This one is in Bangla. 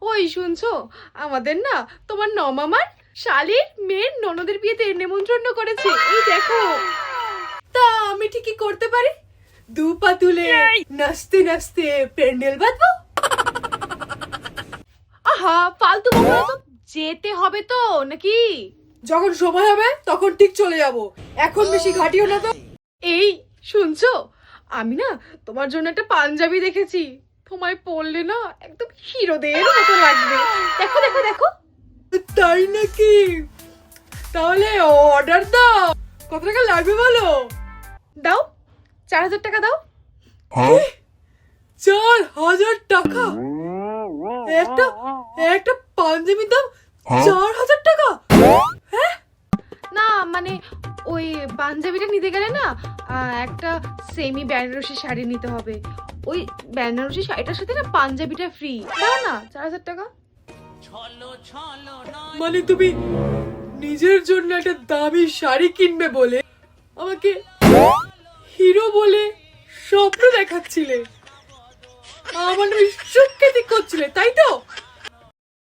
ওই শুনছো, আমাদের না তোমার নমামার শালির মেয়ের ননদের বিয়েতে নেমন্ত্রণ করেছে, এই দেখো। তা আমি ঠিকই করতে পারি, দু পা তুলে নাচতে নাচতে প্যান্ডেল বাঁধবো। আহা ফালতু বলো তো, যেতে হবে তো নাকি? যখন সময় হবে তখন ঠিক চলে যাব, এখন বেশি ঘাটিও না তো। এই শুনছো, আমি না তোমার জন্য একটা পাঞ্জাবি দেখেছি, তোমায় পরলে না একদম হিরোদের মতো লাগবে। দেখো দেখো দেখো। তাই নাকি? তাহলে অর্ডার দাও। কত টাকা লাগবে বলো? দাও, 4,000 টাকা দাও। 4,000 টাকা? একটা একটা পাঞ্জাবির দাম 4,000 টাকা? হ্যাঁ না মানে ওই পাঞ্জাবিটা নিতে গেলে না একটা সেমি বেনারসি শাড়ি নিতে হবে, ওই বেনারসি শাড়িটার সাথে না পাঞ্জাবিটা ফ্রি। দাও না 4,000 টাকা। মানে তুমি নিজের জন্য একটা দামি শাড়ি কিনবে বলে আমাকে হিরো বলে স্বপ্ন দেখাচ্ছিলে, আমার সুখ্যাতি করছিলে, তাই তো?